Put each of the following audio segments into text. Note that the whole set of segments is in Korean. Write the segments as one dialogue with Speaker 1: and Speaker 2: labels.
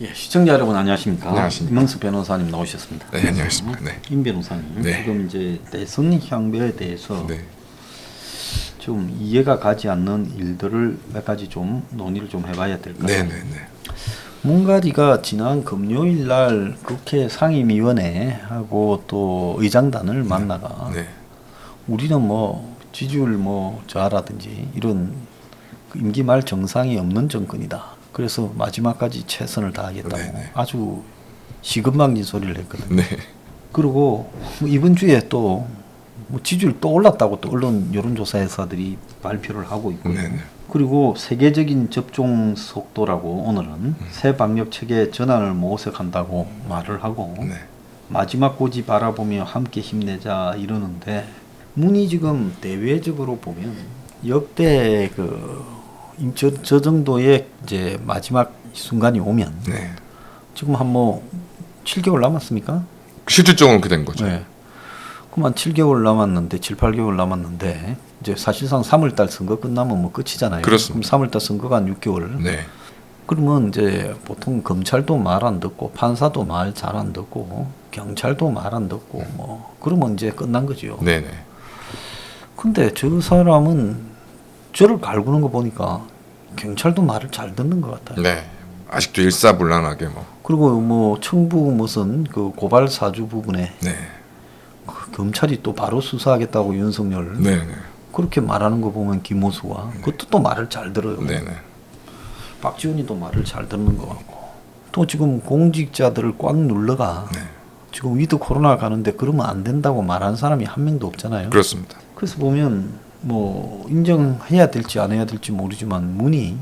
Speaker 1: 예, 시청자 여러분 안녕하십니까?
Speaker 2: 안녕하십니까?
Speaker 1: 임명수 변호사님 나오셨습니다.
Speaker 2: 네, 안녕하십니까? 네.
Speaker 1: 임 변호사님,
Speaker 2: 네.
Speaker 1: 지금 이제 대선 향배에 대해서
Speaker 2: 네.
Speaker 1: 좀 이해가 가지 않는 일들을 몇 가지 좀 논의를 좀 해봐야 될 것 같아요.
Speaker 2: 네, 네, 네.
Speaker 1: 문가리가 지난 금요일 날 국회 상임위원회하고 또 의장단을 만나가
Speaker 2: 네.
Speaker 1: 우리는 뭐 지지율 뭐 저하라든지 이런 임기 말 정상이 없는 정권이다. 그래서 마지막까지 최선을 다하겠다고
Speaker 2: 네네.
Speaker 1: 아주 시급망진 소리를 했거든요.
Speaker 2: 네.
Speaker 1: 그리고 이번 주에 또 뭐 지지율 또 올랐다고 또 언론 여론조사회사들이 발표를 하고 있고요.
Speaker 2: 네네.
Speaker 1: 그리고 세계적인 접종 속도라고 오늘은 새 방역 체계 전환을 모색한다고 말을 하고
Speaker 2: 네. 마지막
Speaker 1: 마지막 고지 바라보며 함께 힘내자 이러는데 문이 지금 대외적으로 보면 역대 저 정도의 이제 마지막 순간이 오면
Speaker 2: 네.
Speaker 1: 지금 한 뭐 7개월 남았습니까?
Speaker 2: 실질적으로 그렇게 된 거죠.
Speaker 1: 네. 그만 7개월 남았는데 7, 8개월 남았는데 이제 사실상 3월달 선거 끝나면 뭐 끝이잖아요.
Speaker 2: 그렇습니다.
Speaker 1: 그럼 3월달 선거가 한 6개월.
Speaker 2: 네.
Speaker 1: 그러면 이제 보통 검찰도 말 안 듣고 판사도 말 잘 안 듣고 경찰도 말 안 듣고 뭐 그러면 이제 끝난 거죠.
Speaker 2: 네, 네.
Speaker 1: 근데 저 사람은 저를 갈구는 거 보니까 경찰도 말을 잘 듣는 것 같아요.
Speaker 2: 네. 아직도 일사불란하게 뭐.
Speaker 1: 그리고 뭐 청부 무슨 그 고발 사주 부분에
Speaker 2: 네.
Speaker 1: 검찰이 또 바로 수사하겠다고 윤석열
Speaker 2: 네, 네.
Speaker 1: 그렇게 말하는 거 보면 김호수가 그것도 또 말을 잘 들어요.
Speaker 2: 네, 네.
Speaker 1: 박지원이도 말을 잘 듣는 것 같고 또 지금 공직자들을 꽉 눌러가
Speaker 2: 네.
Speaker 1: 지금 위드 코로나 가는데 그러면 안 된다고 말한 사람이 한 명도 없잖아요.
Speaker 2: 그렇습니다.
Speaker 1: 그래서 보면 뭐 인정해야 될지 안 해야 될지 모르지만 문이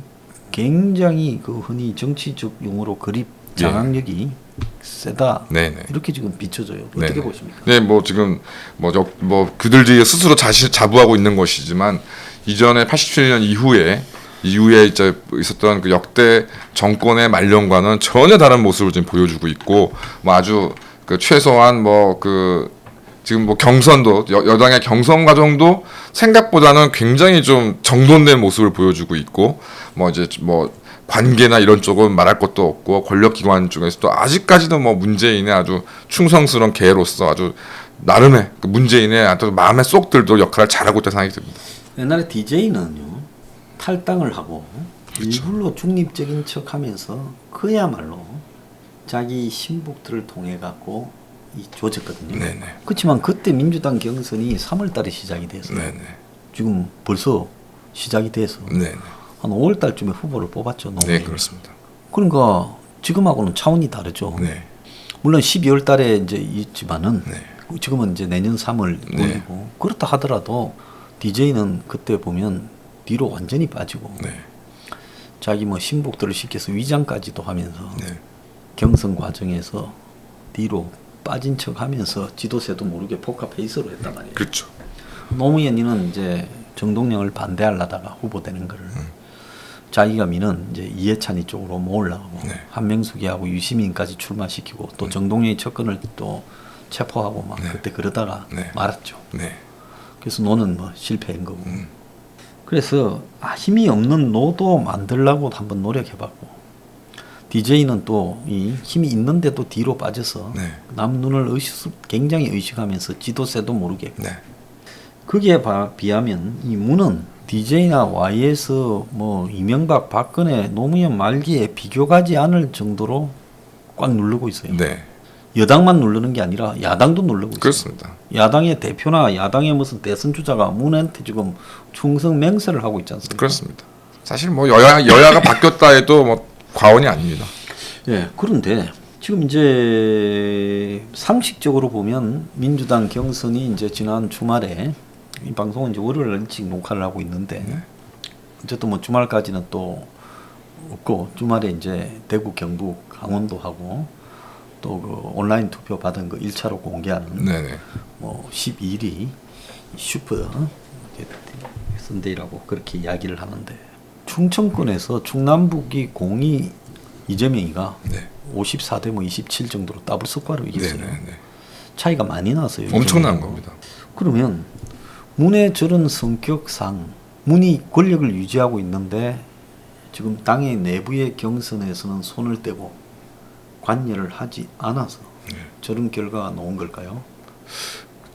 Speaker 1: 굉장히 그 흔히 정치적 용어로 그립 장악력이 세다.
Speaker 2: 네, 네.
Speaker 1: 이렇게 지금 비춰져요.
Speaker 2: 네,
Speaker 1: 어떻게
Speaker 2: 네.
Speaker 1: 보십니까?
Speaker 2: 네, 뭐 지금 뭐 그들이 스스로 자부하고 있는 것이지만 이전에 87년 이후에 이제 있었던 그 역대 정권의 말년과는 전혀 다른 모습을 지금 보여주고 있고 뭐 아주 그 최소한 뭐 그 지금 뭐 경선도 여당의 경선 과정도 생각보다는 굉장히 좀 정돈된 모습을 보여주고 있고 뭐 이제 뭐 관계나 이런 쪽은 말할 것도 없고 권력기관 중에서도 아직까지도 뭐 문재인의 아주 충성스러운 개로서 아주 나름의 그 문재인의 아주 마음에 쏙 들도록 역할을 잘하고 있다는 생각이 듭니다.
Speaker 1: 옛날에 DJ는요 탈당을 하고
Speaker 2: 그렇죠.
Speaker 1: 일부러 중립적인 척하면서 그야말로 자기 신복들을 통해 갖고 조졌거든요.
Speaker 2: 네네.
Speaker 1: 그렇지만 그때 민주당 경선이 3월달에 시작이 됐어요.
Speaker 2: 네네.
Speaker 1: 지금 벌써 시작이 돼서
Speaker 2: 네네.
Speaker 1: 한 5월달쯤에 후보를 뽑았죠.
Speaker 2: 네, 그렇습니다.
Speaker 1: 그러니까 지금하고는 차원이 다르죠.
Speaker 2: 네.
Speaker 1: 물론 12월달에 이제 있지만은
Speaker 2: 네.
Speaker 1: 지금은 이제 내년 3월
Speaker 2: 네.
Speaker 1: 올리고 그렇다 하더라도 DJ는 그때 보면 뒤로 완전히 빠지고
Speaker 2: 네.
Speaker 1: 자기 뭐 신복들을 시켜서 위장까지도 하면서
Speaker 2: 네.
Speaker 1: 경선 과정에서 뒤로 빠진 척하면서 지도세도 모르게 포카페이스로 했단 말이에요.
Speaker 2: 그렇죠.
Speaker 1: 노무현이는 이제 정동영을 반대하려다가 후보되는 거를 자기가 미는 이제 이해찬이 쪽으로 모으려고
Speaker 2: 네.
Speaker 1: 한명숙이하고 유시민까지 출마시키고 또 정동영의 접근을 또 체포하고 막
Speaker 2: 네.
Speaker 1: 그때 그러다가
Speaker 2: 네.
Speaker 1: 말았죠.
Speaker 2: 네.
Speaker 1: 그래서 노는 뭐 실패한 거고. 그래서 힘이 없는 노도 만들려고 한번 노력해봤고 DJ는 또 이 힘이 있는데도 뒤로 빠져서
Speaker 2: 네.
Speaker 1: 남 눈을 굉장히 의식하면서 지도세도 모르게
Speaker 2: 네.
Speaker 1: 거기에 비하면 이 문은 DJ나 YS 뭐 이명박 박근혜 노무현 말기에 비교가지 않을 정도로 꽉 누르고 있어요.
Speaker 2: 네.
Speaker 1: 여당만 누르는 게 아니라 야당도 누르고 있어요.
Speaker 2: 그렇습니다.
Speaker 1: 야당의 대표나 야당의 무슨 대선 주자가 문한테 지금 충성 맹세를 하고 있지 않습니까?
Speaker 2: 그렇습니다. 사실 뭐 여야가 바뀌었다 해도 뭐 과언이 아닙니다.
Speaker 1: 예, 그런데 지금 이제 상식적으로 보면 민주당 경선이 이제 지난 주말에 이 방송은 이제 월요일 일찍 녹화를 하고 있는데 어쨌든 뭐 주말까지는 또 없고 주말에 이제 대구, 경북, 강원도 하고 또 그 온라인 투표 받은 거 1차로 공개하는
Speaker 2: 네네.
Speaker 1: 뭐 12일이 슈퍼 선데이라고 그렇게 이야기를 하는데 충청권에서 충남북이 공이 이재명이가
Speaker 2: 네.
Speaker 1: 54대 뭐 27 정도로 더블 스코어로 이겼어요.
Speaker 2: 네네.
Speaker 1: 차이가 많이 났어요.
Speaker 2: 엄청난
Speaker 1: 이재명하고.
Speaker 2: 겁니다.
Speaker 1: 그러면 문의 저런 성격상 문이 권력을 유지하고 있는데 지금 당의 내부의 경선에서는 손을 떼고 관여를 하지 않아서 저런 결과가 나온 걸까요?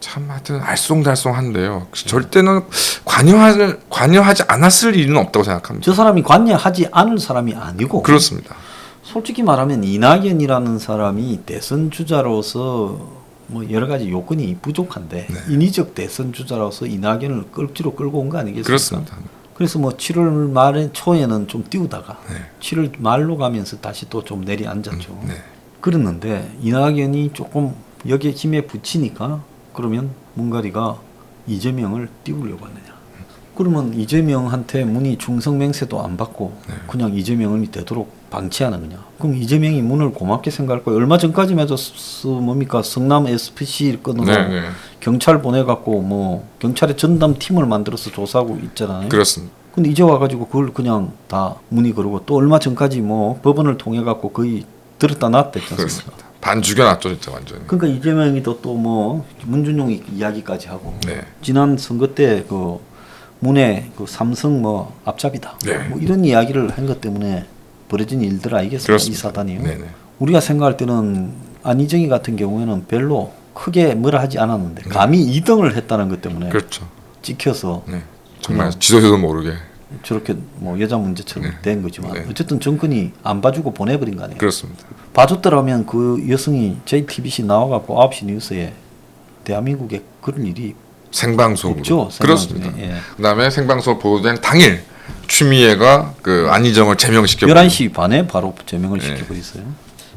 Speaker 2: 참 하여튼 알쏭달쏭한데요. 절대는 관여하지 않았을 일은 없다고 생각합니다.
Speaker 1: 저 사람이 관여하지 않을 사람이 아니고
Speaker 2: 그렇습니다.
Speaker 1: 솔직히 말하면 이낙연이라는 사람이 대선 주자로서 뭐 여러 가지 요건이 부족한데 인위적 대선 주자로서 이낙연을 억지로 끌고 온 거 아니겠습니까?
Speaker 2: 그렇습니다.
Speaker 1: 그래서 뭐 7월 말 초에는 좀 띄우다가 7월 말로 가면서 다시 또 좀 내려앉았죠. 그랬는데 이낙연이 조금 여기에 힘에 붙이니까 그러면 문가리가 이재명을 띄우려고 하느냐. 그러면 이재명한테 문이 충성맹세도 안 받고 그냥 이재명을 되도록 방치하는 거냐. 그럼 이재명이 문을 고맙게 생각할 거예요. 얼마 전까지만 해도 뭡니까 성남 SPC 건으로 경찰 보내갖고 뭐 경찰의 전담팀을 만들어서 조사하고 있잖아요.
Speaker 2: 그렇습니다.
Speaker 1: 근데 이제 와가지고 그걸 그냥 다 문의 걸고 또 얼마 전까지 뭐 법원을 통해갖고 거의 들었다 놨다 했지 않습니까?
Speaker 2: 그렇습니다. 반 죽여놨죠 진짜 완전히.
Speaker 1: 그러니까 이재명이 또 뭐 문준용 이야기까지 하고 지난 선거 때 그 문에 그 삼성 뭐 앞잡이다 뭐 이런 이야기를 한 것 때문에 벌어진 일들 아니겠습니까?
Speaker 2: 그렇습니다.
Speaker 1: 이 사단이요. 우리가 생각할 때는 안희정이 같은 경우에는 별로 크게 뭐라 하지 않았는데 감히 2등을 했다는 것 때문에
Speaker 2: 그렇죠.
Speaker 1: 찍혀서
Speaker 2: 정말 지도새도 모르게
Speaker 1: 저렇게 뭐 여자 문제처럼 된 거지만 어쨌든 정권이 안 봐주고 보내버린 거 아니에요.
Speaker 2: 그렇습니다.
Speaker 1: 봐줬더라면 그 여성이 JTBC 나와갖고 9시 뉴스에 대한민국에 그런 일이
Speaker 2: 생방송으로.
Speaker 1: 없죠.
Speaker 2: 그렇습니다.
Speaker 1: 예.
Speaker 2: 그다음에 생방송 보도된 당일 추미애가 그 안희정을 제명시켜
Speaker 1: 11시 반에 바로 제명을 시켜버렸어요.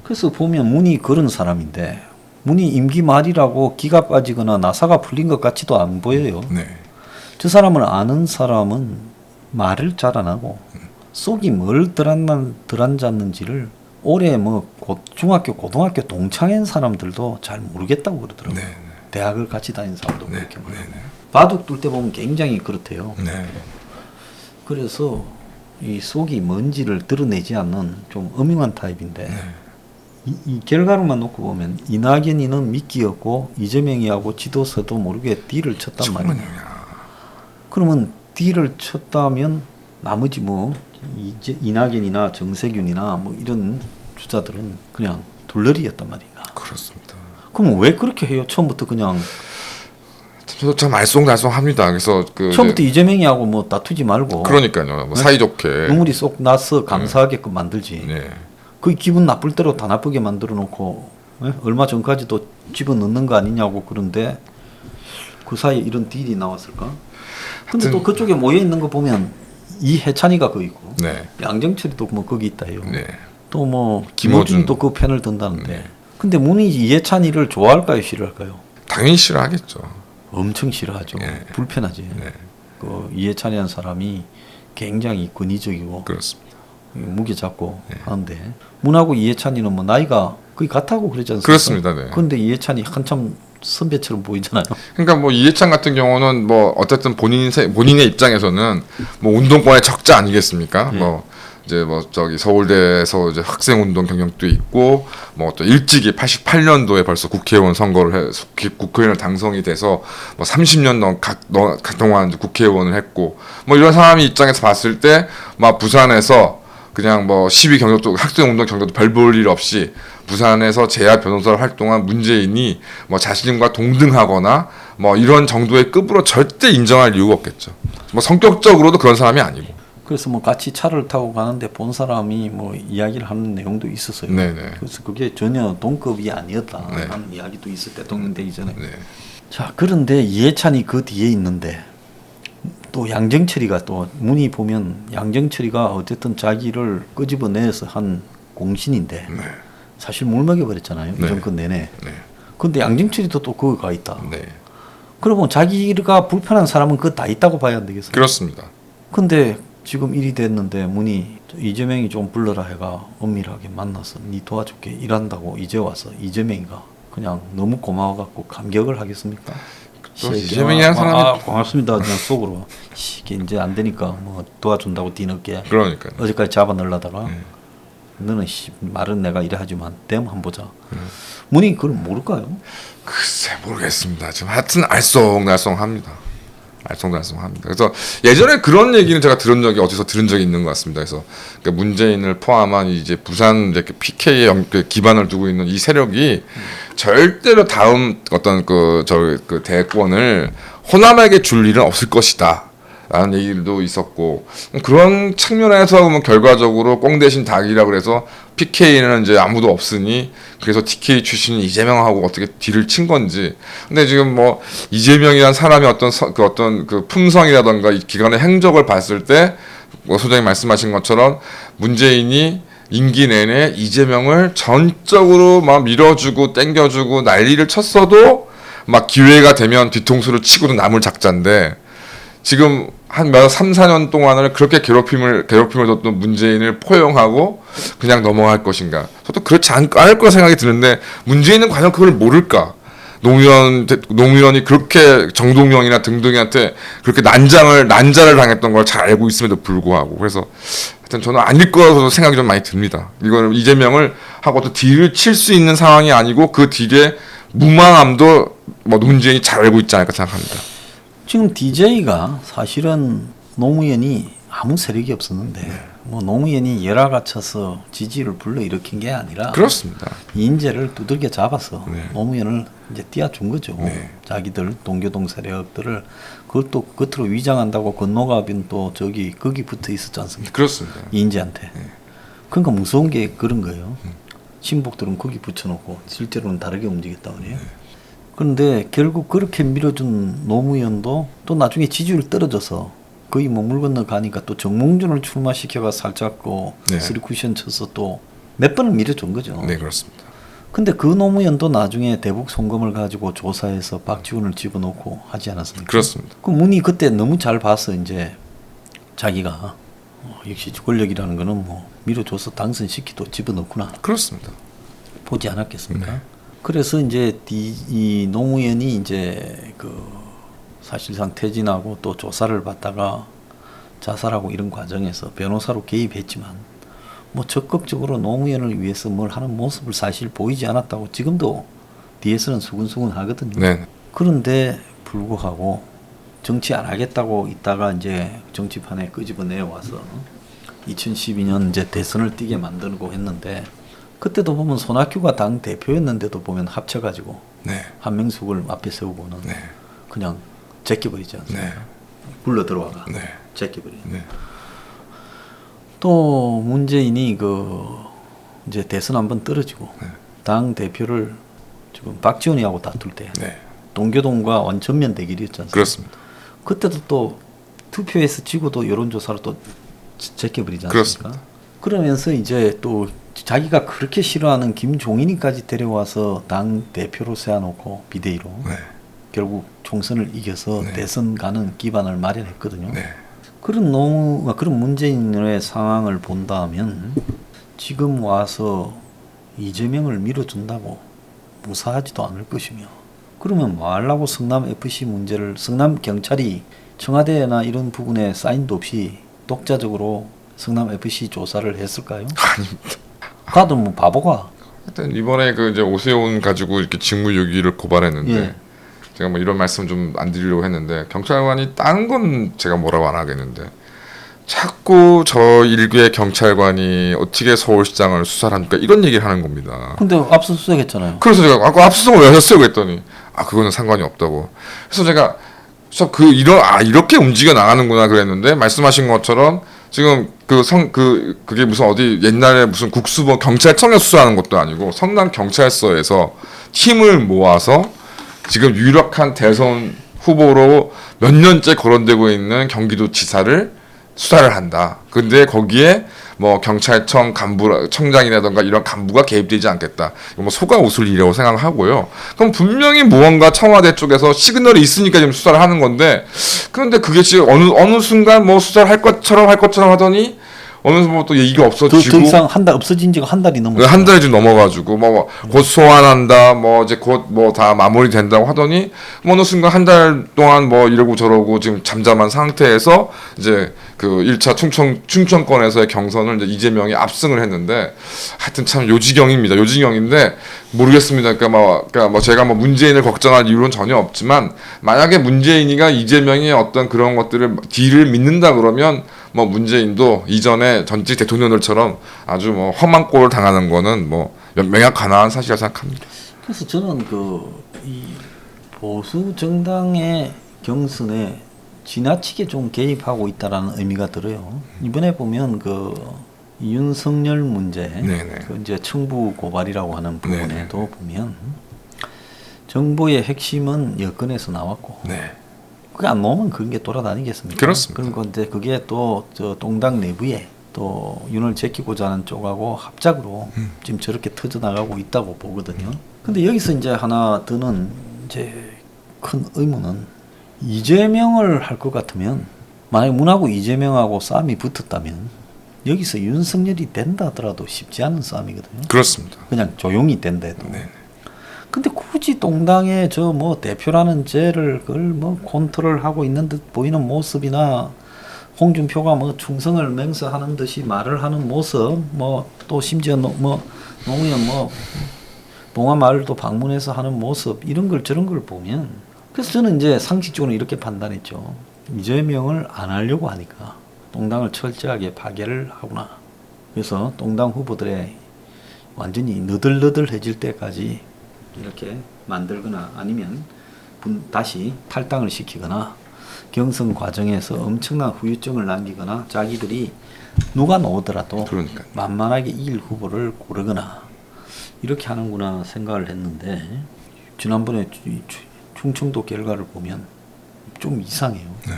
Speaker 1: 그래서 보면 문이 그런 사람인데 문이 임기 말이라고 기가 빠지거나 나사가 풀린 것 같지도 안 보여요. 저 사람을 아는 사람은 말을 잘 안 하고 속이 뭘 들앉았는지를 올해 뭐 중학교 고등학교 동창인 사람들도 잘 모르겠다고 그러더라고요. 대학을 같이 다닌 사람도 그렇게 말하고 바둑 둘 때 보면 굉장히 그렇대요. 그래서 이 속이 뭔지를 드러내지 않는 좀 엄흉한 타입인데 이 결과로만 놓고 보면 이낙연이는 미끼였고 이재명이하고 지도서도 모르게 딜을 쳤단 말이에요. 그러면 딜을 쳤다면 나머지 뭐 이낙연이나 정세균이나 뭐 이런 주자들은 그냥 둘러리였단 말인가.
Speaker 2: 그렇습니다.
Speaker 1: 그럼 왜 그렇게 해요? 처음부터 그냥
Speaker 2: 저도 참 알쏭달쏭합니다. 그래서 그
Speaker 1: 처음부터 이재명이하고 뭐 다투지 말고
Speaker 2: 그러니까요. 뭐 사이좋게
Speaker 1: 눈물이 쏙 나서 감사하게끔 만들지. 그 기분 나쁠 대로 다 나쁘게 만들어 놓고 얼마 전까지도 집어넣는 거 아니냐고. 그런데 그 사이에 이런 딜이 나왔을까? 근데 또 그쪽에 모여 있는 거 보면 이해찬이가 그 있고 양정철이도 뭐 거기 있다 해요. 또 뭐 김어준도 그 편을 든다는데 근데 문희 이해찬이를 좋아할까요, 싫어할까요?
Speaker 2: 당연히 싫어하겠죠.
Speaker 1: 엄청 싫어하죠. 불편하지. 그 이해찬이라는 사람이 굉장히 권위적이고
Speaker 2: 그렇습니다.
Speaker 1: 무게 잡고 하는데 문하고 이해찬이는 뭐 나이가 거의 같다고 그러지 않습니까?
Speaker 2: 그렇습니다.
Speaker 1: 그런데 이해찬이 한참 선배처럼 보이잖아요.
Speaker 2: 그러니까 뭐 이해찬 같은 경우는 뭐 어쨌든 본인의 입장에서는 뭐 운동권의 적자 아니겠습니까? 뭐 이제 뭐 저기 서울대에서 이제 학생 운동 경력도 있고 뭐 또 일찍이 88년도에 벌써 국회의원 선거를 국회의원 당선이 돼서 뭐 30년 동안 국회의원을 했고 뭐 이런 사람이 입장에서 봤을 때 막 부산에서 그냥 뭐 시위 경력도 학생 운동 경력도 별 볼 일 없이 부산에서 재야 변호사로 활동한 문재인이 뭐 자신과 동등하거나 뭐 이런 정도의 급으로 절대 인정할 이유가 없겠죠. 뭐 성격적으로도 그런 사람이 아니고.
Speaker 1: 그래서 뭐 같이 차를 타고 가는데 본 사람이 뭐 이야기를 하는 내용도 있었어요. 그래서 그게 전혀 동급이 아니었다 하는 이야기도 있을 대통령 되기 전에. 자, 그런데 이해찬이 그 뒤에 있는데 또 양정철이가 또 문의 보면 양정철이가 어쨌든 자기를 끄집어내서 한 공신인데 사실 물먹여 버렸잖아요. 이 정권 내내. 근데 양정철이도 또 거기 가 있다. 그러면 자기가 불편한 사람은 그거 다 있다고 봐야 안 되겠어요?
Speaker 2: 그렇습니다.
Speaker 1: 근데 지금 일이 됐는데 문이 이재명이 좀 불러라 해가 엄밀하게 만나서 니 도와줄게 일한다고 이제 와서 이재명이가 그냥 너무 고마워갖고 감격을 하겠습니까?
Speaker 2: 또 이재명이라는 사람이
Speaker 1: 고맙습니다. 그냥 속으로 이게 이제 안 되니까 뭐 도와준다고 뒤늦게
Speaker 2: 그러니까
Speaker 1: 어제까지 잡아 넣으려다가 너는 말은 내가 이래 하지만 댐 한번 보자. 문이 그걸 모를까요?
Speaker 2: 글쎄 모르겠습니다. 지금 하여튼 알쏭달쏭합니다. 알쏭달쏭합니다. 그래서 예전에 그런 얘기는 제가 어디서 들은 적이 있는 것 같습니다. 그래서 그러니까 문재인을 포함한 이제 부산 이제 PK에 기반을 두고 있는 이 세력이 절대로 다음 어떤 그 대권을 호남에게 줄 일은 없을 것이다. 라는 얘기도 있었고, 그런 측면에서 보면 결과적으로 꽁 대신 닭이라고 그래서 PK는 이제 아무도 없으니 그래서 TK 출신인 이재명하고 어떻게 딜을 친 건지. 근데 지금 뭐 이재명이란 사람의 어떤 그 품성이라던가 이 기관의 행적을 봤을 때 뭐 소장님 말씀하신 것처럼 문재인이 임기 내내 이재명을 전적으로 막 밀어주고 땡겨주고 난리를 쳤어도 막 기회가 되면 뒤통수를 치고도 남을 작자인데, 지금 한 3, 4년 동안을 그렇게 괴롭힘을 줬던 문재인을 포용하고 그냥 넘어갈 것인가? 저도 그렇지 않을 거라 생각이 드는데, 문재인은 과연 그걸 모를까? 노무현이 그렇게 정동영이나 등등이한테 그렇게 난자를 당했던 걸 잘 알고 있음에도 불구하고, 그래서 하여튼 저는 아닐 거라서 생각이 좀 많이 듭니다. 이거는 이재명을 하고 또 딜을 칠 수 있는 상황이 아니고 그 딜의 무망함도 뭐 문재인이 잘 알고 있지 않을까 생각합니다.
Speaker 1: 지금 DJ가 사실은 노무현이 아무 세력이 없었는데 뭐 노무현이 열아갇혀서 지지를 불러일으킨 게 아니라
Speaker 2: 그렇습니다.
Speaker 1: 인재를 두들겨 잡아서 노무현을 이제 띄워준 거죠. 자기들 동교동 세력들을 그것도 겉으로 위장한다고 건노갑인 또 거기 붙어 있었지 않습니까?
Speaker 2: 그렇습니다.
Speaker 1: 인재한테. 그러니까 무서운 게 그런 거예요. 친복들은 거기 붙여놓고 실제로는 다르게 움직였다 그래요. 그런데 결국 그렇게 밀어준 노무현도 또 나중에 지지율 떨어져서 거의 뭐 물 건너 가니까 또 정몽준을 출마시켜가 살짝 쓰리 쿠션 쳐서 또 몇 번을 밀어준 거죠.
Speaker 2: 네, 그렇습니다.
Speaker 1: 근데 그 노무현도 나중에 대북 송금을 가지고 조사해서 박지원을 집어넣고 하지 않았습니까?
Speaker 2: 그렇습니다.
Speaker 1: 그 문이 그때 너무 잘 봐서 이제 자기가 역시 권력이라는 거는 뭐 밀어줘서 당선시키도 집어넣구나.
Speaker 2: 그렇습니다.
Speaker 1: 보지 않았겠습니까? 그래서 이제 이 노무현이 이제 사실상 퇴진하고 또 조사를 받다가 자살하고 이런 과정에서 변호사로 개입했지만 뭐 적극적으로 노무현을 위해서 뭘 하는 모습을 사실 보이지 않았다고 지금도 뒤에서는 수근수근 하거든요.
Speaker 2: 네.
Speaker 1: 그런데 불구하고 정치 안 하겠다고 있다가 이제 정치판에 끄집어내 와서 2012년 이제 대선을 뛰게 만들고 했는데, 그때도 보면 손학규가 당 대표였는데도 보면 합쳐가지고 한명숙을 앞에 세우고는 그냥 제껴버리지 않습니까? 굴러 들어와가 제껴버리. 또 문재인이 이제 대선 한번 떨어지고 당 대표를 지금 박지원이하고 다툴 때 동교동과 완전면 대결이었지 않습니까?
Speaker 2: 그렇습니다.
Speaker 1: 그때도 또 투표에서 지고도 여론조사로 또 제껴버리지 않습니까?
Speaker 2: 그렇습니다.
Speaker 1: 그러면서 이제 또 자기가 그렇게 싫어하는 김종인이까지 데려와서 당 대표로 세워놓고 비대위로 결국 총선을 이겨서 대선 가는 기반을 마련했거든요. 그런 문재인의 상황을 본다면 지금 와서 이재명을 밀어준다고 무사하지도 않을 것이며, 그러면 뭐 하려고 성남FC 문제를 성남 경찰이 청와대나 이런 부분에 사인도 없이 독자적으로 성남FC 조사를 했을까요?
Speaker 2: 아닙니다.
Speaker 1: 가도 뭐 바보가.
Speaker 2: 하여튼 이번에 이제 오세훈 가지고 이렇게 직무유기를 고발했는데 제가 뭐 이런 말씀 좀 안 드리려고 했는데, 경찰관이 다른 건 제가 뭐라고 안 하겠는데 자꾸 저 일개 경찰관이 어떻게 서울시장을 수사를 합니까? 이런 얘기를 하는 겁니다.
Speaker 1: 근데 압수수색했잖아요.
Speaker 2: 그래서 제가 아까 압수수색을 왜 하셨어요? 그랬더니 그거는 상관이 없다고. 그래서 제가 이렇게 움직여 나가는구나 그랬는데, 말씀하신 것처럼 지금 그게 무슨 어디 옛날에 무슨 국수본 경찰청에 수사하는 것도 아니고 성남 경찰서에서 팀을 모아서 지금 유력한 대선 후보로 몇 년째 거론되고 있는 경기도 지사를 수사를 한다. 근데 거기에 뭐 경찰청 청장이라던가 이런 간부가 개입되지 않겠다. 뭐 속아 웃을 일이라고 생각하고요. 그럼 분명히 무언가 청와대 쪽에서 시그널이 있으니까 지금 수사를 하는 건데, 그런데 그게 지금 어느 순간 뭐 수사를 할 것처럼 하더니 어느 순간 또 얘기가 없어지고
Speaker 1: 더 이상 없어진 지가 한 달이 넘었어요.
Speaker 2: 한 달이 좀 넘어가지고 뭐 곧 소환한다, 뭐 이제 곧 뭐 다 마무리 된다고 하더니 어느 순간 한 달 동안 뭐 이러고 저러고 지금 잠잠한 상태에서 이제 그 1차 충청권에서의 경선을 이제 이재명이 압승을 했는데 하여튼 참 요지경입니다. 요지경인데 모르겠습니다. 그러니까 뭐 제가 뭐 문재인을 걱정할 이유는 전혀 없지만 만약에 문재인이가 이재명의 어떤 그런 것들을 딜을 믿는다 그러면 뭐 문재인도 이전에 전직 대통령들처럼 아주 뭐 험한 꼴을 당하는 거는 뭐 명약관화한 사실이라고 생각합니다.
Speaker 1: 그래서 저는 이 보수 정당의 경선에 지나치게 좀 개입하고 있다라는 의미가 들어요. 이번에 보면 윤석열 문제,
Speaker 2: 네네.
Speaker 1: 이제 청부 고발이라고 하는 부분에도
Speaker 2: 네네.
Speaker 1: 보면 정보의 핵심은 여권에서 나왔고,
Speaker 2: 네.
Speaker 1: 그게 안 나오면 그런 게 돌아다니겠습니까?
Speaker 2: 그렇습니다.
Speaker 1: 그런 건데 그게 또 저 동당 내부에 또 윤을 제키고자 하는 쪽하고 합작으로 지금 저렇게 터져 나가고 있다고 보거든요. 근데 여기서 이제 하나 드는 이제 큰 의문은 이재명을 할 것 같으면 만약 문하고 이재명하고 싸움이 붙었다면 여기서 윤석열이 된다 하더라도 쉽지 않은 싸움이거든요.
Speaker 2: 그렇습니다.
Speaker 1: 그냥 조용히 된다 해도.
Speaker 2: 네.
Speaker 1: 근데 굳이 동당의 저 뭐 대표라는 죄를 그걸 뭐 컨트롤하고 있는 듯 보이는 모습이나 홍준표가 뭐 충성을 맹세하는 듯이 말을 하는 모습, 뭐 또 심지어 뭐 노무현 뭐 봉화마을도 방문해서 하는 모습, 이런 걸 저런 걸 보면, 그래서 저는 이제 상식적으로 이렇게 판단했죠. 이재명을 안 하려고 하니까 동당을 철저하게 파괴를 하구나. 그래서 동당 후보들의 완전히 너덜너덜해질 때까지 이렇게 만들거나 아니면 다시 탈당을 시키거나 경선 과정에서 엄청난 후유증을 남기거나 자기들이 누가 나오더라도
Speaker 2: 그러니까요.
Speaker 1: 만만하게 이길 후보를 고르거나 이렇게 하는구나 생각을 했는데, 지난번에 충청도 결과를 보면 좀 이상해요.
Speaker 2: 네.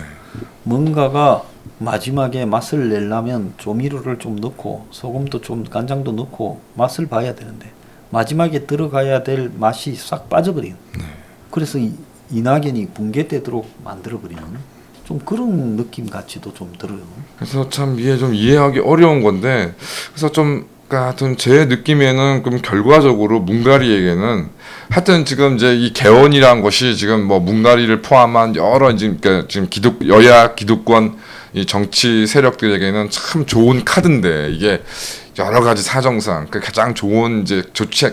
Speaker 1: 뭔가가 마지막에 맛을 내려면 조미료를 좀 넣고 소금도 좀 간장도 넣고 맛을 봐야 되는데 마지막에 들어가야 될 맛이 싹 빠져버린.
Speaker 2: 네.
Speaker 1: 그래서 이낙연이 붕괴되도록 만들어버리는 좀 그런 느낌 같이도 좀 들어요.
Speaker 2: 그래서 참 이게 좀 이해하기 어려운 건데, 그래서 좀 하여튼 제 느낌에는 그럼 결과적으로 문가리에게는 하여튼 지금 이제 이 개헌이란 것이 지금 뭐 문가리를 포함한 여러 그러니까 지금 여야 기득권 이 정치 세력들에게는 참 좋은 카드인데, 이게 여러 가지 사정상 그 가장 좋은 이제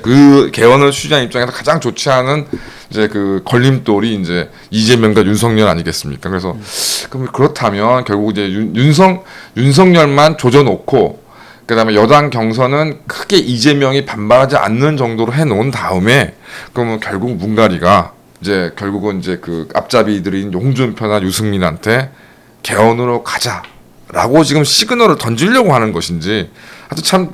Speaker 2: 그 개헌을 추진한 입장에서 가장 좋지 않은 이제 그 걸림돌이 이제 이재명과 윤석열 아니겠습니까? 그래서 그럼 그렇다면 결국 이제 윤석열만 조져놓고 그다음에 여당 경선은 크게 이재명이 반발하지 않는 정도로 해놓은 다음에 그러면 결국 문가리가 이제 결국은 이제 그 앞잡이들인 홍준표나 유승민한테 개헌으로 가자라고 지금 시그널을 던지려고 하는 것인지 하여튼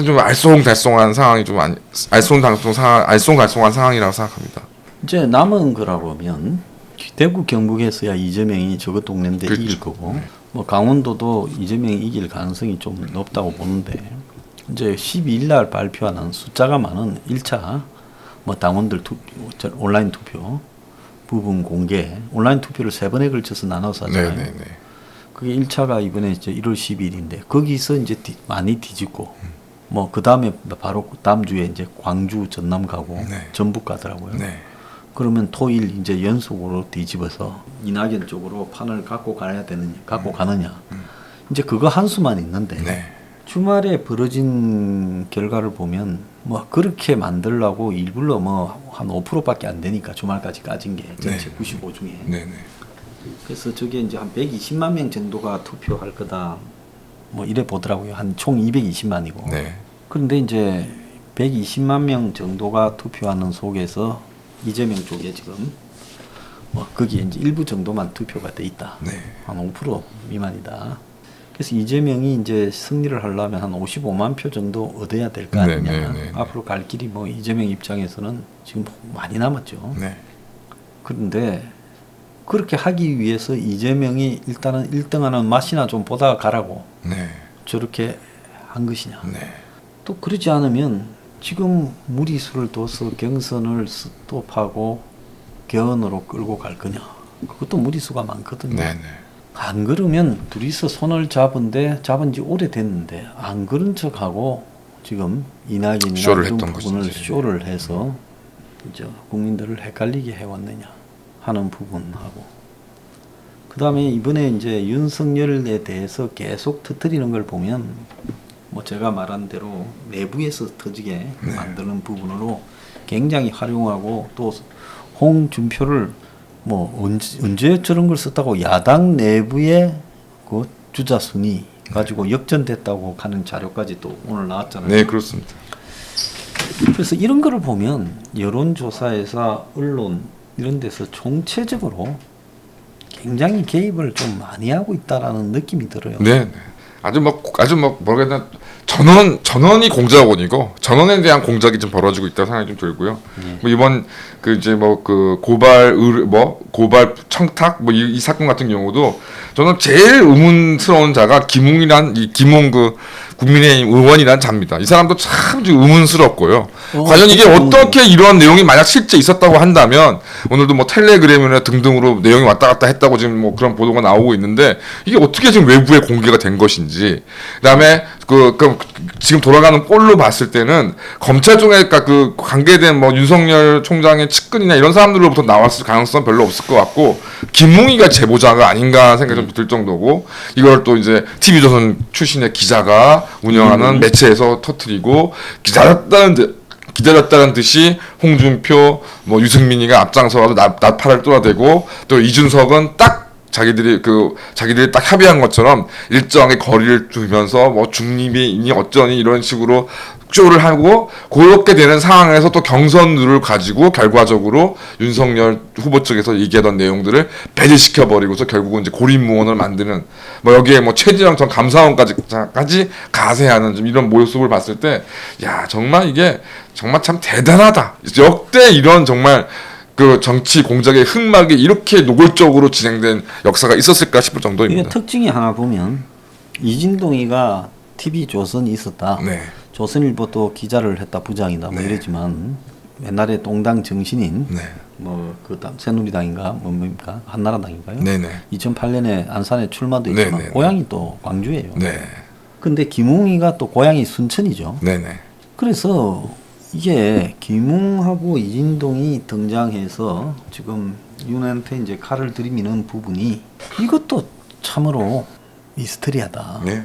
Speaker 2: 좀 알쏭달쏭한 상황이 좀 알쏭달쏭한 상황이라고 생각합니다.
Speaker 1: 이제 남은 거라고 하면 대구 경북에서야 이재명이 저거 동네인데
Speaker 2: 그렇죠.
Speaker 1: 이길 거고, 뭐 강원도도 이재명이 이길 가능성이 좀 높다고 보는데, 이제 12일 날 발표하는 숫자가 많은 1차 뭐 당원들 온라인 투표 부분 공개, 온라인 투표를 3번에 걸쳐서 나눠서 하잖아요.
Speaker 2: 네네네.
Speaker 1: 그게 1차가 이번에 이제 1월 10일인데 거기서 이제 많이 뒤집고, 뭐 그 다음에 바로 다음 주에 이제 광주 전남 가고
Speaker 2: 네.
Speaker 1: 전북 가더라고요.
Speaker 2: 네.
Speaker 1: 그러면 토일 이제 연속으로 뒤집어서 이낙연 쪽으로 판을 갖고 가느냐. 이제 그거 한 수만 있는데,
Speaker 2: 네.
Speaker 1: 주말에 벌어진 결과를 보면 뭐 그렇게 만들려고 일부러 뭐 한 5%밖에 안 되니까 주말까지 까진 게 전체 95 중에.
Speaker 2: 네네.
Speaker 1: 그래서 저게 이제 한 120만 명 정도가 투표할 거다. 뭐 이래 보더라고요. 한 총 220만이고.
Speaker 2: 네.
Speaker 1: 그런데 이제 120만 명 정도가 투표하는 속에서 이재명 쪽에 지금 뭐 거기에 이제 일부 정도만 투표가 돼 있다.
Speaker 2: 네.
Speaker 1: 한 5% 미만이다. 그래서 이재명이 이제 승리를 하려면 한 55만 표 정도 얻어야 될 거 아니냐.
Speaker 2: 네.
Speaker 1: 앞으로 갈 길이 뭐 이재명 입장에서는 지금 많이 남았죠.
Speaker 2: 네.
Speaker 1: 그런데 그렇게 하기 위해서 이재명이 일단은 1등하는 맛이나 좀 보다가 가라고
Speaker 2: 네.
Speaker 1: 저렇게 한 것이냐.
Speaker 2: 네.
Speaker 1: 또 그러지 않으면 지금 무리수를 둬서 경선을 스톱하고 개헌으로 끌고 갈 거냐. 그것도 무리수가 많거든요.
Speaker 2: 네네.
Speaker 1: 안 그러면 둘이서 손을 잡은 지 오래됐는데 안 그런 척하고 지금 이낙연이나
Speaker 2: 쇼를
Speaker 1: 이런
Speaker 2: 했던
Speaker 1: 부분을
Speaker 2: 것이지.
Speaker 1: 쇼를 해서 이제 국민들을 헷갈리게 해왔느냐 하는 부분하고, 그다음에 이번에 이제 윤석열에 대해서 계속 터뜨리는 걸 보면 뭐 제가 말한 대로 내부에서 터지게 만드는 부분으로 굉장히 활용하고 또 홍준표를 뭐 언제 저런 걸 썼다고 야당 내부의 그 주자 순위 가지고 역전됐다고 하는 자료까지 또 오늘 나왔잖아요.
Speaker 2: 네, 그렇습니다.
Speaker 1: 그래서 이런 거를 보면 여론조사에서 언론 이런 데서 총체적으로 굉장히 개입을 좀 많이 하고 있다라는 느낌이 들어요.
Speaker 2: 네, 네. 아주 뭐 뭐랄까 전원이 공작원이고 전원에 대한 공작이 좀 벌어지고 있다 생각이 좀 들고요. 뭐 이번 그 이제 뭐 그 고발 청탁 뭐 이 사건 같은 경우도 저는 제일 의문스러운 자가 김웅이란 이 김웅 그 국민의힘 의원이란 자입니다. 이 사람도 참 좀 의문스럽고요. 과연 이게 어떻게 이러한 내용이 만약 실제 있었다고 한다면 오늘도 뭐 텔레그램이나 등등으로 내용이 왔다 갔다 했다고 지금 뭐 그런 보도가 나오고 있는데 이게 어떻게 지금 외부에 공개가 된 것인지 그다음에 그 지금 돌아가는 꼴로 봤을 때는 검찰 쪽에 그 관계된 뭐 윤석열 총장의 측근이나 이런 사람들로부터 나왔을 가능성 별로 없을 것 같고 김웅이가 제보자가 아닌가 생각이 좀 들 정도고 이걸 또 이제 TV조선 출신의 기자가 운영하는 매체에서 터뜨리고 기다렸다는 듯이 홍준표, 뭐 유승민이가 앞장서서 나팔을 뚫어대고 또 이준석은 딱 자기들이 딱 협의한 것처럼 일정하게 거리를 두면서 뭐 중립이니 어쩌니 이런 식으로 쇼를 하고 그렇게 되는 상황에서 또 경선룰을 가지고 결과적으로 윤석열 후보 측에서 얘기하던 내용들을 배제시켜 버리고서 결국은 이제 고립무원을 만드는 뭐 여기에 뭐 최지영 전 감사원까지 가세하는 좀 이런 모습을 봤을 때 야 정말 이게 정말 참 대단하다. 역대 이런 정말 그 정치 공작의 흑막이 이렇게 노골적으로 진행된 역사가 있었을까 싶을 정도입니다.
Speaker 1: 이게 특징이 하나 보면 이진동이가 TV조선이 있었다.
Speaker 2: 네.
Speaker 1: 조선일보도 기자를 했다 부장이다 뭐 이러지만 옛날에 동당 정신인
Speaker 2: 네.
Speaker 1: 뭐 그다음 새누리당인가 뭡니까 한나라당인가요?
Speaker 2: 네네.
Speaker 1: 2008년에 안산에 출마도 했지만
Speaker 2: 네네.
Speaker 1: 고향이 또 광주예요.
Speaker 2: 네.
Speaker 1: 근데 김웅이가 또 고향이 순천이죠.
Speaker 2: 네네.
Speaker 1: 그래서 이게 김웅하고 이진동이 등장해서 지금 윤한테 이제 칼을 들이미는 부분이 이것도 참으로 미스터리하다.
Speaker 2: 네.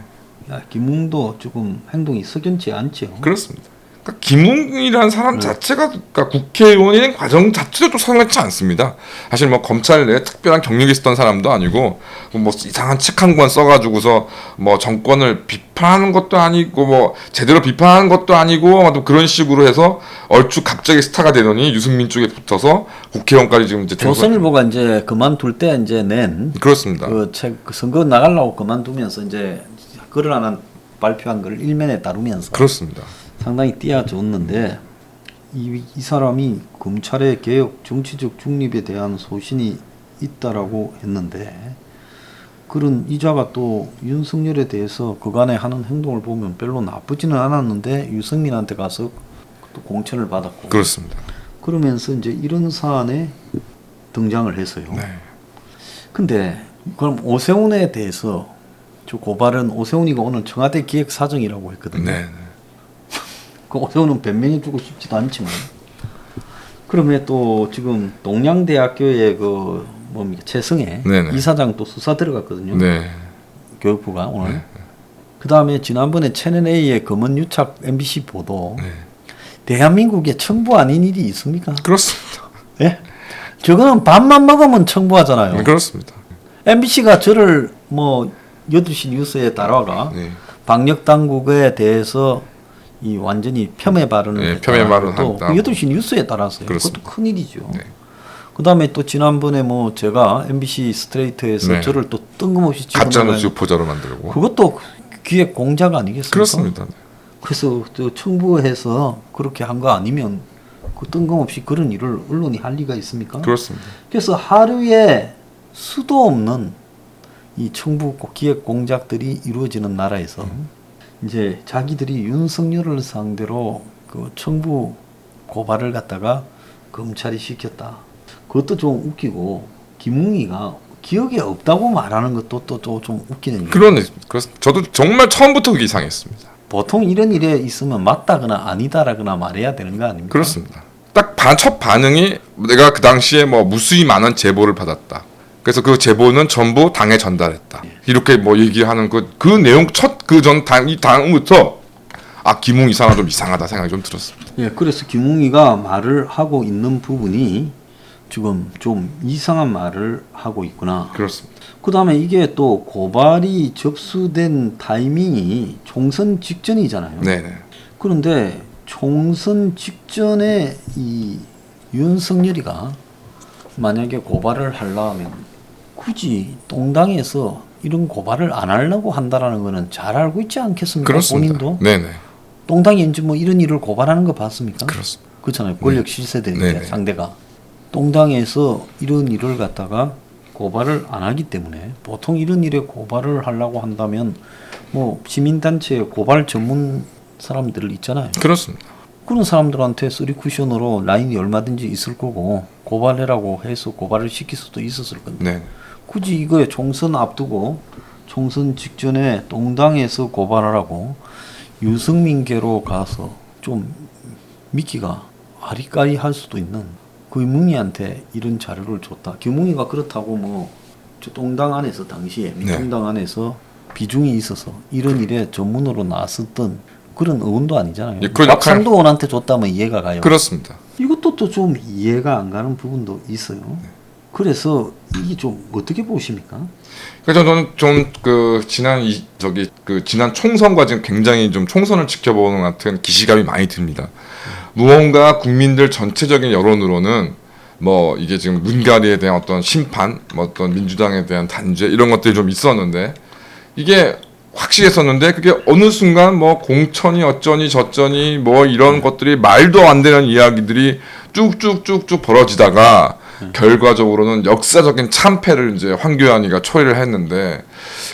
Speaker 1: 야, 김웅도 조금 행동이 석연치 않죠.
Speaker 2: 그렇습니다. 그러니까 김웅이라는 사람 자체가 그러니까 국회의원인 과정 자체도 성공치 않습니다. 사실 뭐 검찰 내에 특별한 경력이 있었던 사람도 아니고 뭐 이상한 책 한 권 써가지고서 뭐 정권을 비판하는 것도 아니고 뭐 제대로 비판하는 것도 아니고 또 그런 식으로 해서 얼추 갑자기 스타가 되더니 유승민 쪽에 붙어서 국회의원까지 지금 이제
Speaker 1: 조선일보가 이제 그만둘 때 이제 낸
Speaker 2: 그렇습니다.
Speaker 1: 그 책 그 선거 나가려고 그만두면서 이제 글을 하나 발표한 걸 일면에 다루면서
Speaker 2: 그렇습니다.
Speaker 1: 상당히 띄워줬는데 이 사람이 검찰의 개혁 정치적 중립에 대한 소신이 있다라고 했는데 그런 이자가 또 윤석열에 대해서 그간에 하는 행동을 보면 별로 나쁘지는 않았는데 유승민한테 가서 또 공천을 받았고
Speaker 2: 그렇습니다.
Speaker 1: 그러면서 이제 이런 사안에 등장을 했어요.
Speaker 2: 네.
Speaker 1: 근데 그럼 오세훈에 대해서 저 고발은 오세훈이가 오늘 청와대 기획사정이라고 했거든요.
Speaker 2: 네.
Speaker 1: 그 오세훈은 변명해주고 싶지도 않지만 그러면 또 지금 동양대학교의 그 뭡니까 최승혜
Speaker 2: 네네.
Speaker 1: 이사장 또 수사 들어갔거든요.
Speaker 2: 네.
Speaker 1: 교육부가 오늘. 그 다음에 지난번에 채널 A의 검언 유착 MBC 보도.
Speaker 2: 네.
Speaker 1: 대한민국에 청부 아닌 일이 있습니까?
Speaker 2: 그렇습니다.
Speaker 1: 예? 저거는 밥만 먹으면 청부하잖아요.
Speaker 2: 그렇습니다.
Speaker 1: MBC가 저를 뭐 8시 뉴스에 따라가
Speaker 2: 네.
Speaker 1: 방역 당국에 대해서 이 완전히 폄훼 발언을
Speaker 2: 네,
Speaker 1: 했다.
Speaker 2: 폄훼 발언을
Speaker 1: 또
Speaker 2: 한다.
Speaker 1: 8시 뉴스에 따라서요.
Speaker 2: 그렇습니다.
Speaker 1: 그것도 큰일이죠.
Speaker 2: 네.
Speaker 1: 그다음에 또 지난번에 뭐 제가 MBC 스트레이트에서
Speaker 2: 네.
Speaker 1: 저를 또 뜬금없이
Speaker 2: 가짜 뉴스
Speaker 1: 찍어내는
Speaker 2: 보자로 만들고.
Speaker 1: 그것도 기획 공작 아니겠습니까?
Speaker 2: 그렇습니다.
Speaker 1: 그래서 저 청부해서 그렇게 한 거 아니면 그 뜬금없이 그런 일을 언론이 할 리가 있습니까?
Speaker 2: 그렇습니다.
Speaker 1: 그래서 하루에 수도 없는 이 청부 기획 공작들이 이루어지는 나라에서 이제 자기들이 윤석열을 상대로 그 청부 고발을 갖다가 검찰이 시켰다. 그것도 좀 웃기고 김웅이가 기억에 없다고 말하는 것도 또 좀 웃기는 게
Speaker 2: 그러네. 그래서 저도 정말 처음부터 그게 이상했습니다.
Speaker 1: 보통 이런 일에 있으면 맞다거나 아니다라거나 말해야 되는 거 아닙니까?
Speaker 2: 그렇습니다. 딱 첫 반응이 내가 그 당시에 뭐 무수히 많은 제보를 받았다. 그래서 그 제보는 전부 당에 전달했다. 이렇게 뭐 얘기하는 그 내용 이 다음부터 김웅 이상은 좀 이상하다 생각이 좀 들었습니다.
Speaker 1: 예, 그래서 김웅이가 말을 하고 있는 부분이 지금 좀 이상한 말을 하고 있구나.
Speaker 2: 그렇습니다.
Speaker 1: 그 다음에 이게 또 고발이 접수된 타이밍이 총선 직전이잖아요.
Speaker 2: 네네.
Speaker 1: 그런데 총선 직전에 이 윤석열이가 만약에 고발을 하려면 굳이 동당에서 이런 고발을 안 하려고 한다라는 거는 잘 알고 있지 않겠습니까?
Speaker 2: 그렇습니다.
Speaker 1: 본인도?
Speaker 2: 네네.
Speaker 1: 동당이 이제 뭐 이런 일을 고발하는 거 봤습니까?
Speaker 2: 그렇습니다.
Speaker 1: 그렇잖아요. 권력 실세들인데
Speaker 2: 네네.
Speaker 1: 상대가. 동당에서 이런 일을 갖다가 고발을 안 하기 때문에 보통 이런 일에 고발을 하려고 한다면 뭐 시민단체 고발 전문 사람들 있잖아요.
Speaker 2: 그렇습니다.
Speaker 1: 그런 사람들한테 쓰리 쿠션으로 라인이 얼마든지 있을 거고 고발해라고 해서 고발을 시킬 수도 있었을 건데
Speaker 2: 네.
Speaker 1: 굳이 이거에 총선 앞두고 총선 직전에 동당에서 고발하라고 유승민계로 가서 좀 믿기가 아리까리할 수도 있는 김웅이한테 이런 자료를 줬다. 김웅이가 그렇다고 뭐 저 동당 안에서 당시에 민중당 안에서 비중이 있어서 이런 일에 전문으로 나섰던 그런 의원도 아니잖아요.
Speaker 2: 예, 그런
Speaker 1: 박상도 의원한테 줬다면 이해가 가요.
Speaker 2: 그렇습니다.
Speaker 1: 이것도 또 좀 이해가 안 가는 부분도 있어요. 그래서 이게 좀 어떻게 보십니까?
Speaker 2: 그래서 저는 좀 지난 총선과 지금 굉장히 좀 총선을 지켜보는 것 같은 기시감이 많이 듭니다. 무언가 국민들 전체적인 여론으로는 뭐 이게 지금 문가리에 대한 어떤 심판, 뭐 어떤 민주당에 대한 단죄 이런 것들이 좀 있었는데 이게 확실했었는데 그게 어느 순간 뭐 공천이 어쩌니 저쩌니 뭐 이런 것들이 말도 안 되는 이야기들이 쭉쭉쭉쭉 벌어지다가 결과적으로는 역사적인 참패를 이제 황교안이가 초래를 했는데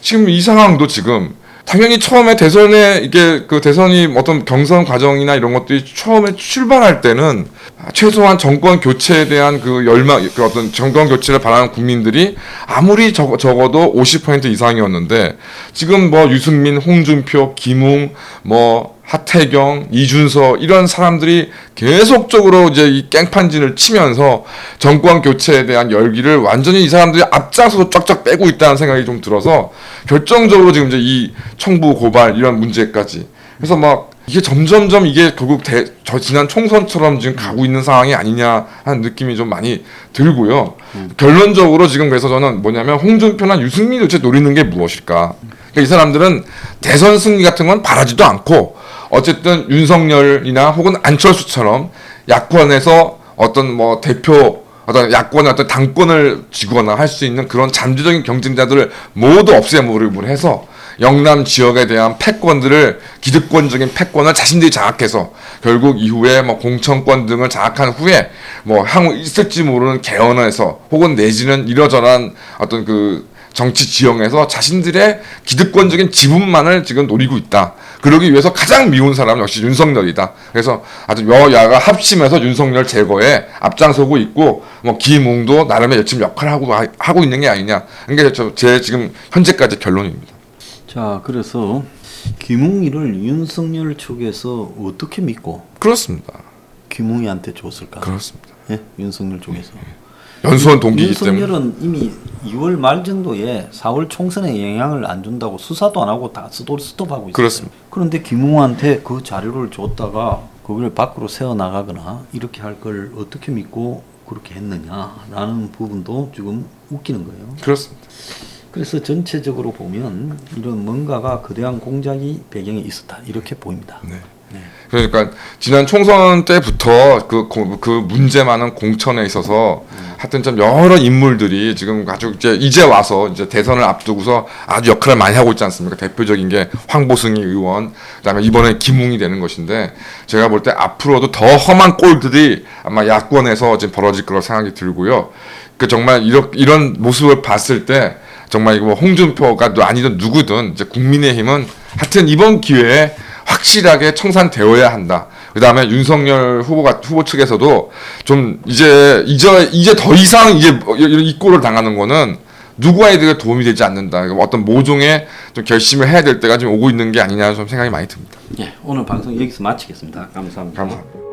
Speaker 2: 지금 이 상황도 지금 당연히 처음에 대선에 이게 그 대선이 어떤 경선 과정이나 이런 것들이 처음에 출발할 때는 최소한 정권 교체에 대한 그 열망, 그 어떤 정권 교체를 바라는 국민들이 아무리 적어도 50% 이상이었는데 지금 뭐 유승민, 홍준표, 김웅, 뭐 하태경, 이준서 이런 사람들이 계속적으로 이제 이 깽판진을 치면서 정권 교체에 대한 열기를 완전히 이 사람들이 앞장서서 쫙쫙 빼고 있다는 생각이 좀 들어서 결정적으로 지금 이제 이 청부 고발 이런 문제까지 그래서 막 이게 점점점 이게 결국 지난 총선처럼 지금 가고 있는 상황이 아니냐 하는 느낌이 좀 많이 들고요. 결론적으로 지금 그래서 저는 뭐냐면 홍준표나 유승민이 도대체 노리는 게 무엇일까? 그러니까 이 사람들은 대선 승리 같은 건 바라지도 않고 어쨌든 윤석열이나 혹은 안철수처럼 야권에서 어떤 뭐 대표 어떤 야권의 어떤 당권을 쥐거나 할 수 있는 그런 잠재적인 경쟁자들을 모두 없애버리고 해서 영남 지역에 대한 패권들을 기득권적인 패권을 자신들이 장악해서 결국 이후에 뭐 공천권 등을 장악한 후에 뭐 향후 있을지 모르는 개헌에서 혹은 내지는 이러저러한 어떤 그 정치 지형에서 자신들의 기득권적인 지분만을 지금 노리고 있다. 그러기 위해서 가장 미운 사람은 역시 윤석열이다. 그래서 아주 여야가 합심해서 윤석열 제거에 앞장서고 있고 뭐 김웅도 나름의 열심히 역할을 하고 있는 게 아니냐. 그게 제 지금 현재까지 결론입니다.
Speaker 1: 자, 그래서 김웅이를 윤석열 측에서 어떻게 믿고
Speaker 2: 그렇습니다.
Speaker 1: 김웅이한테 줬을까?
Speaker 2: 그렇습니다.
Speaker 1: 예, 윤석열 쪽에서.
Speaker 2: 연수원 동기이기 때문에.
Speaker 1: 윤석열은 이미 2월 말 정도에 4월 총선에 영향을 안 준다고 수사도 안 하고 다 스톱하고 있어요.
Speaker 2: 그렇습니다.
Speaker 1: 그런데 김웅한테 그 자료를 줬다가 그걸 밖으로 세워 나가거나 이렇게 할 걸 어떻게 믿고 그렇게 했느냐라는 부분도 지금 웃기는 거예요.
Speaker 2: 그렇습니다.
Speaker 1: 그래서 전체적으로 보면 이런 뭔가가 거대한 공작이 배경에 있었다 이렇게 보입니다.
Speaker 2: 네. 그러니까 지난 총선 때부터 그 문제 많은 공천에 있어서 하여튼 좀 여러 인물들이 지금 아주 이제 와서 이제 대선을 앞두고서 아주 역할을 많이 하고 있지 않습니까? 대표적인 게 황보승희 의원, 그다음에 이번에 김웅이 되는 것인데 제가 볼 때 앞으로도 더 험한 꼴들이 아마 야권에서 지금 벌어질 거라고 생각이 들고요. 그 정말 이런 모습을 봤을 때 정말 이거 뭐 홍준표가 아니든 누구든 이제 국민의힘은 하여튼 이번 기회에 확실하게 청산되어야 한다. 그다음에 윤석열 후보 측에서도 좀 이제 더 이상 이 꼴을 당하는 거는 누구에게 도움이 되지 않는다. 어떤 모종의 좀 결심을 해야 될 때가 지금 오고 있는 게 아니냐 좀 생각이 많이 듭니다.
Speaker 1: 예, 오늘 방송 여기서 마치겠습니다. 감사합니다.
Speaker 2: 감사합니다.